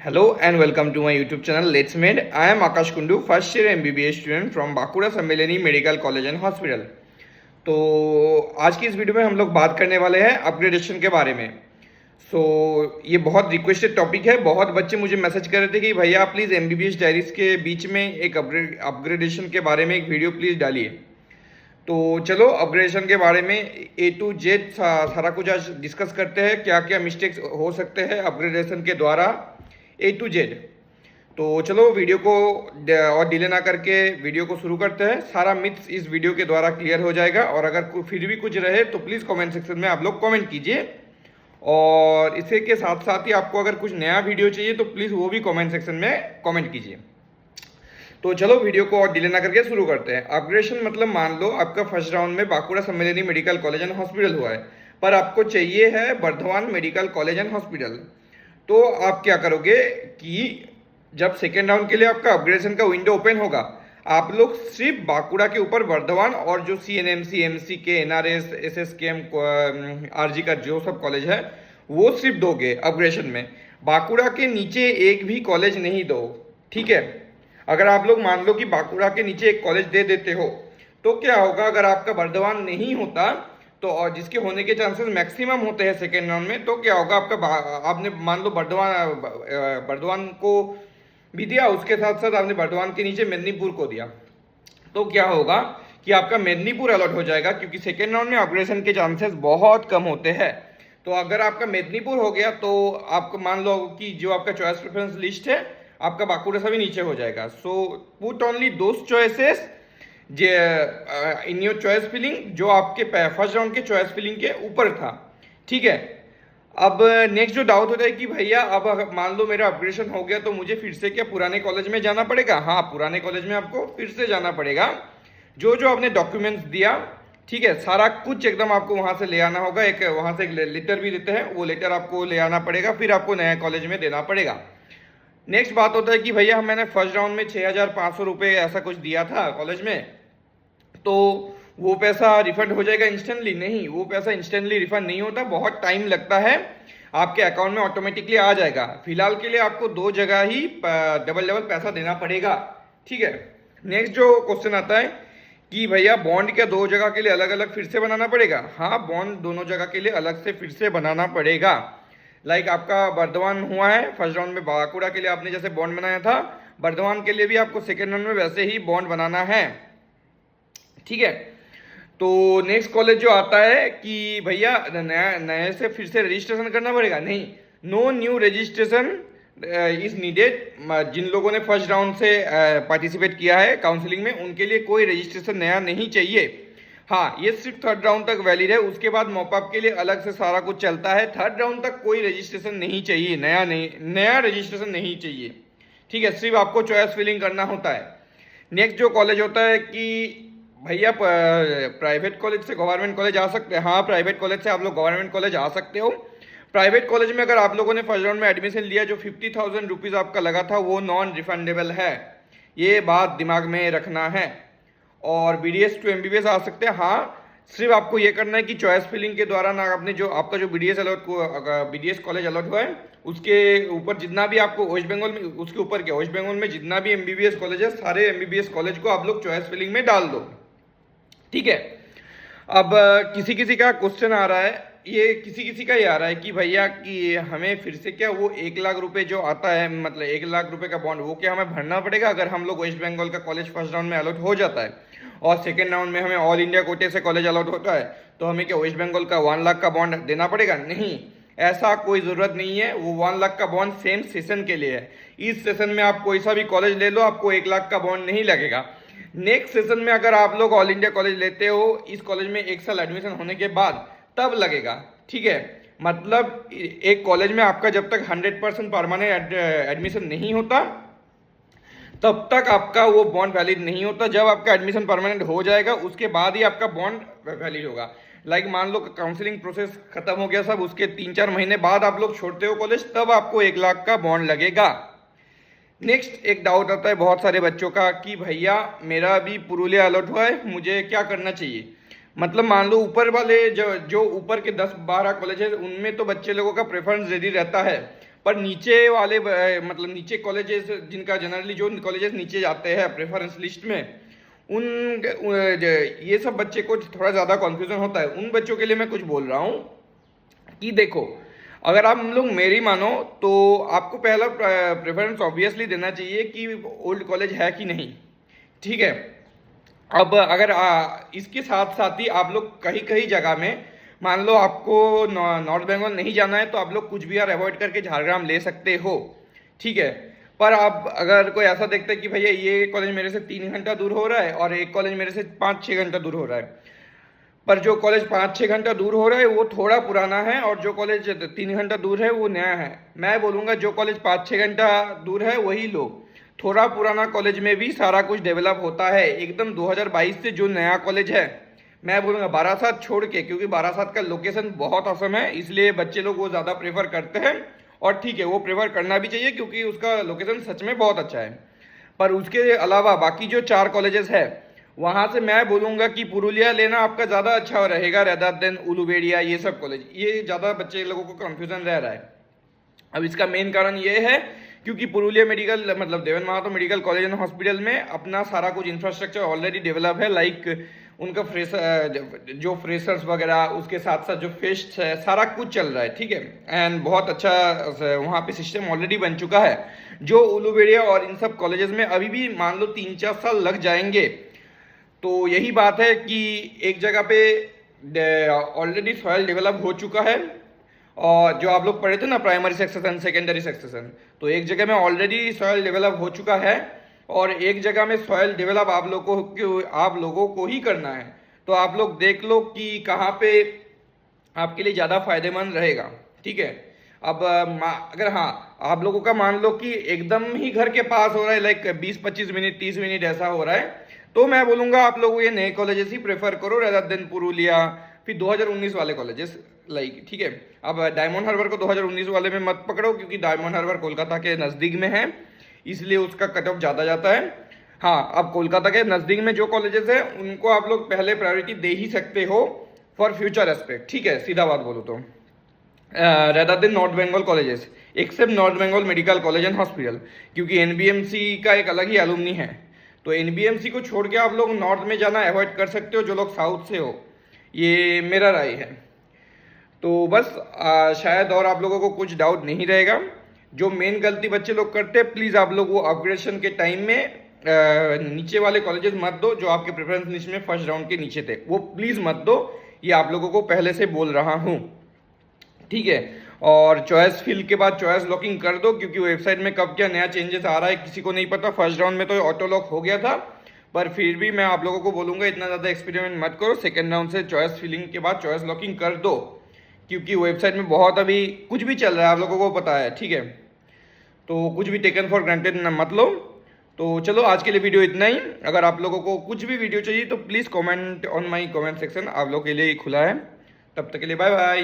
Hello and welcome to my YouTube channel Let's Med. I am Akash Kundu, first year MBBS student from Bakura Sammelani Medical College and Hospital. तो आज की इस video में हम लोग बात करने वाले हैं अपग्रेडेशन के बारे में। ये बहुत रिक्वेस्टेड टॉपिक है। बहुत बच्चे मुझे मैसेज कर रहे थे कि भैया प्लीज़ MBBS डायरीज के बीच में एक अपग्रेडेशन के बारे में एक वीडियो प्लीज़ डालिए। तो चलो अपग्रेडेशन के बारे में A to Z सारा कुछ आज डिस्कस करते हैं, क्या क्या मिस्टेक्स हो सकते हैं अपग्रेडेशन के द्वारा A to Z। तो चलो वीडियो को और डिले ना करके वीडियो को शुरू करते हैं। सारा मिथ्स इस वीडियो के द्वारा क्लियर हो जाएगा और अगर फिर भी कुछ रहे तो प्लीज़ कमेंट सेक्शन में आप लोग कमेंट कीजिए। और इसी के साथ साथ ही आपको अगर कुछ नया वीडियो चाहिए तो प्लीज़ वो भी कमेंट सेक्शन में कमेंट कीजिए। तो चलो वीडियो को और डिले ना करके शुरू करते हैं। अपग्रेडेशन मतलब मान लो आपका फर्स्ट राउंड में Bankura Sammilani medical college and hospital हुआ है, पर आपको चाहिए है Bardhaman medical college and hospital. तो आप क्या करोगे कि जब सेकेंड राउंड के लिए आपका अपग्रेडेशन का विंडो ओपन होगा, आप लोग सिर्फ बांकुड़ा के ऊपर वर्धमान और जो CNMC, MCK, NRS, SSKM, RG का जो सब कॉलेज है वो सिर्फ दोगे अपग्रेडेशन में। बांकुड़ा के नीचे एक भी कॉलेज नहीं दो, ठीक है। अगर आप लोग मान लो कि बांकुड़ा के नीचे एक कॉलेज दे देते हो तो क्या होगा, अगर आपका वर्धमान नहीं होता तो और जिसके होने के चांसेस मैक्सिमम होते हैं सेकेंड राउंड में, तो क्या होगा आपका आपने मान लो बर्धमान को भी दिया, उसके साथ साथ आपने बर्धमान के नीचे मेदिनीपुर को दिया, तो क्या होगा कि आपका मेदिनीपुर अलॉट हो जाएगा, क्योंकि सेकेंड राउंड में अपग्रेडेशन के चांसेस बहुत कम होते हैं। तो अगर आपका मेदिनीपुर हो गया तो आपको मान लो कि जो आपका चॉइस प्रेफरेंस लिस्ट है आपका बांकुड़ा से भी नीचे हो जाएगा। So put only those choices in your choice filling जो आपके फर्स्ट राउंड के चॉइस फिलिंग के ऊपर था, ठीक है। अब नेक्स्ट जो डाउट होता है कि भैया अब मान लो मेरा अपग्रेडेशन हो गया तो मुझे फिर से क्या पुराने कॉलेज में जाना पड़ेगा? हाँ, पुराने कॉलेज में आपको फिर से जाना पड़ेगा। जो जो आपने डॉक्यूमेंट्स दिया, ठीक है, सारा कुछ एकदम आपको वहां से ले आना होगा। एक वहां से एक लेटर भी देते हैं, वो लेटर आपको ले आना पड़ेगा, फिर आपको नए कॉलेज में देना पड़ेगा। नेक्स्ट बात होता है कि भैया मैंने फर्स्ट राउंड में 6,500 रुपये ऐसा कुछ दिया था कॉलेज में, तो वो पैसा रिफंड हो जाएगा इंस्टेंटली? नहीं, वो पैसा इंस्टेंटली रिफंड नहीं होता, बहुत टाइम लगता है। आपके अकाउंट में ऑटोमेटिकली आ जाएगा। फिलहाल के लिए आपको दो जगह ही डबल पैसा देना पड़ेगा, ठीक है। नेक्स्ट जो क्वेश्चन आता है कि भैया बॉन्ड क्या दो जगह के लिए अलग अलग फिर से बनाना पड़ेगा? हाँ, बॉन्ड दोनों जगह के लिए अलग से फिर से बनाना पड़ेगा। लाइक आपका बर्धमान हुआ है फर्स्ट राउंड में, बांकुड़ा के लिए आपने जैसे बॉन्ड बनाया था, बर्धमान के लिए भी आपको सेकेंड राउंड में वैसे ही बॉन्ड बनाना है, ठीक है। तो नेक्स्ट कॉलेज जो आता है कि भैया नए से फिर से रजिस्ट्रेशन करना पड़ेगा? नहीं, no new registration is needed. जिन लोगों ने फर्स्ट राउंड से पार्टिसिपेट किया है काउंसलिंग में, उनके लिए कोई रजिस्ट्रेशन नया नहीं चाहिए। हाँ, ये सिर्फ थर्ड राउंड तक वैलिड है, उसके बाद मॉपअप के लिए अलग से सारा कुछ चलता है। थर्ड राउंड तक कोई रजिस्ट्रेशन नहीं चाहिए, नया रजिस्ट्रेशन नहीं चाहिए, ठीक है। सिर्फ आपको चॉइस फिलिंग करना होता है। नेक्स्ट जो कॉलेज होता है कि भैया प्राइवेट कॉलेज से गवर्नमेंट कॉलेज आ सकते हैं? हाँ, प्राइवेट कॉलेज से आप लोग गवर्नमेंट कॉलेज आ सकते हो। प्राइवेट कॉलेज में अगर आप लोगों ने फर्स्ट राउंड में एडमिशन लिया, जो 50,000 रुपीज़ आपका लगा था वो नॉन रिफंडेबल है, ये बात दिमाग में रखना है। और BDS टू MBBS आ सकते हैं। हाँ, सिर्फ आपको ये करना है कि चॉइस फिलिंग के दौरान आपने जो आपका जो BDS कॉलेज अलॉट हुआ है उसके ऊपर जितना भी आपको वेस्ट बंगाल में, उसके ऊपर क्या वेस्ट बंगाल में जितना भी MBBS कॉलेज है, सारे MBBS कॉलेज को आप लोग चॉइस फिलिंग में डाल दो, ठीक है। अब किसी किसी का क्वेश्चन आ रहा है, ये किसी किसी का ही आ रहा है कि भैया कि हमें फिर से क्या वो 1 लाख रुपए जो आता है, मतलब 1 लाख रुपए का बॉन्ड, वो क्या हमें भरना पड़ेगा अगर हम लोग वेस्ट बंगाल का कॉलेज फर्स्ट राउंड में अलॉट हो जाता है और सेकेंड राउंड में हमें ऑल इंडिया कोटे से कॉलेज अलॉट होता है, तो हमें क्या वेस्ट बंगाल का 1 लाख का बॉन्ड देना पड़ेगा? नहीं, ऐसा कोई ज़रूरत नहीं है। वो 1 लाख का बॉन्ड सेम सेशन के लिए है। इस सेशन में आप कोई सा भी कॉलेज ले लो, आपको 1 लाख का बॉन्ड नहीं लगेगा। नेक्स्ट सेशन में अगर आप लोग ऑल इंडिया कॉलेज लेते हो, इस कॉलेज में 1 साल एडमिशन होने के बाद तब लगेगा, ठीक है। मतलब एक कॉलेज में आपका जब तक 100% परमानेंट एडमिशन नहीं होता तब तक आपका वो बॉन्ड वैलिड नहीं होता। जब आपका एडमिशन परमानेंट हो जाएगा उसके बाद ही आपका बॉन्ड वैलिड होगा। लाइक मान लो काउंसलिंग प्रोसेस खत्म हो गया सब, उसके 3-4 महीने बाद आप लोग छोड़ते हो कॉलेज, तब आपको 1 लाख का बॉन्ड लगेगा। नेक्स्ट एक डाउट आता है बहुत सारे बच्चों का कि भैया मेरा भी पुरुलिया अलॉट हुआ है, मुझे क्या करना चाहिए? मतलब मान लो ऊपर वाले जो ऊपर के 10-12 कॉलेज है उनमें तो बच्चे लोगों का प्रेफरेंस रेडी रहता है, पर नीचे वाले मतलब नीचे कॉलेजेस जिनका जनरली जो कॉलेजेस नीचे जाते हैं प्रेफरेंस लिस्ट में, ये सब बच्चे को थोड़ा ज़्यादा कन्फ्यूज़न होता है। उन बच्चों के लिए मैं कुछ बोल रहा हूँ कि देखो, अगर आप हम लोग मेरी मानो तो आपको पहला प्रेफरेंस ऑब्वियसली देना चाहिए कि ओल्ड कॉलेज है कि नहीं, ठीक है। अब अगर इसके साथ साथ ही आप लोग कहीं कहीं जगह में, मान लो आपको नॉर्थ बंगाल नहीं जाना है तो आप लोग कुछ भी यार अवॉइड करके झारग्राम ले सकते हो, ठीक है। पर आप अगर कोई ऐसा देखते हैं कि भैया ये कॉलेज मेरे से 3 घंटा दूर हो रहा है और एक कॉलेज मेरे से 5-6 घंटा दूर हो रहा है, पर जो कॉलेज 5-6 घंटा दूर हो रहा है वो थोड़ा पुराना है और जो कॉलेज 3 घंटा दूर है वो नया है। मैं बोलूँगा जो कॉलेज 5-6 घंटा दूर है वही लो। थोड़ा पुराना कॉलेज में भी सारा कुछ डेवलप होता है। एकदम 2022 से जो नया कॉलेज है, मैं बोलूँगा बारासात छोड़ के, क्योंकि बारासात का लोकेशन बहुत असम है, इसलिए बच्चे लोग वो ज़्यादा प्रेफर करते हैं। और ठीक है, वो प्रेफर करना भी चाहिए क्योंकि उसका लोकेशन सच में बहुत अच्छा है। पर उसके अलावा बाकी जो 4 कॉलेजेस है, वहाँ से मैं बोलूँगा कि पुरुलिया लेना आपका ज़्यादा अच्छा रहेगा रेदर देन उलुबेड़िया। ये सब कॉलेज, ये ज़्यादा बच्चे लोगों को कन्फ्यूज़न रह रहा है। अब इसका मेन कारण ये है क्योंकि पुरुलिया मेडिकल मतलब देवन महातो मेडिकल कॉलेज एंड हॉस्पिटल में अपना सारा कुछ इंफ्रास्ट्रक्चर ऑलरेडी डेवलप है। लाइक उनका जो फ्रेशर्स वगैरह, उसके साथ साथ जो फेस्ट है, सारा कुछ चल रहा है, ठीक है। एंड बहुत अच्छा वहाँ पे सिस्टम ऑलरेडी बन चुका है। जो उलुबेड़िया और इन सब कॉलेजेस में अभी भी मान लो 3-4 साल लग जाएंगे। तो यही बात है कि एक जगह पे ऑलरेडी सॉइल डेवलप हो चुका है, और जो आप लोग पढ़े थे ना प्राइमरी सक्सेशन सेकेंडरी सक्सेशन, तो एक जगह में ऑलरेडी सॉइल डेवलप हो चुका है और एक जगह में सॉइल डेवलप आप लोगों को ही करना है। तो आप लोग देख लो कि कहाँ पे आपके लिए ज़्यादा फायदेमंद रहेगा, ठीक है। अब अगर हाँ आप लोगों का मान लो कि एकदम ही घर के पास हो रहा है, लाइक 20-25 मिनट 30 मिनट ऐसा हो रहा है, तो मैं बोलूँगा आप लोग ये नए कॉलेजेस ही प्रेफर करो रेदर देन पुरुलिया, फिर 2019 वाले कॉलेजेस, लाइक, ठीक है। अब डायमंड हार्बर को 2019 वाले में मत पकड़ो क्योंकि डायमंड हार्बर कोलकाता के नज़दीक में है, इसलिए उसका कट ऑफ ज़्यादा जाता है। हाँ, अब कोलकाता के नज़दीक में जो कॉलेजेस है उनको आप लोग पहले प्रायोरिटी दे ही सकते हो फॉर फ्यूचर एस्पेक्ट, ठीक है, सीधा बात बोलो तो। Rather than North Bengal colleges, except North Bengal Medical college and Hospital, क्योंकि एनबीएमसी का एक अलग ही एलुमनी है। तो एनबीएमसी को छोड़ के आप लोग नॉर्थ में जाना अवॉइड कर सकते हो जो लोग साउथ से हो, ये मेरा राय है। तो बस शायद और आप लोगों को कुछ डाउट नहीं रहेगा। जो मेन गलती बच्चे लोग करते हैं, प्लीज़ आपलोग वो अपग्रेडेशन के टाइम में नीचे वाले कॉलेजेस मत दो जो आपके प्रेफरेंस लिस्ट में फर्स्ट राउंड के नीचे थे, वो प्लीज़ मत दो। ये आप लोगों को पहले से बोल रहा हूँ, ठीक है। और चॉइस फिल के बाद चॉइस लॉकिंग कर दो, क्योंकि वेबसाइट में कब क्या नया चेंजेस आ रहा है किसी को नहीं पता। फर्स्ट राउंड में तो ऑटो लॉक हो गया था, पर फिर भी मैं आप लोगों को बोलूँगा इतना ज़्यादा एक्सपेरिमेंट मत करो। सेकेंड राउंड से चॉइस फिलिंग के बाद चॉइस लॉकिंग कर दो, क्योंकि वेबसाइट में बहुत अभी कुछ भी चल रहा है, आप लोगों को पता है, ठीक है। तो कुछ भी टेकन फॉर ग्रांटेड मत लो। तो चलो आज के लिए वीडियो इतना ही। अगर आप लोगों को कुछ भी वीडियो चाहिए तो please comment on my comment section, आप लोगों के लिए खुला है। तब तक के लिए बाय बाय।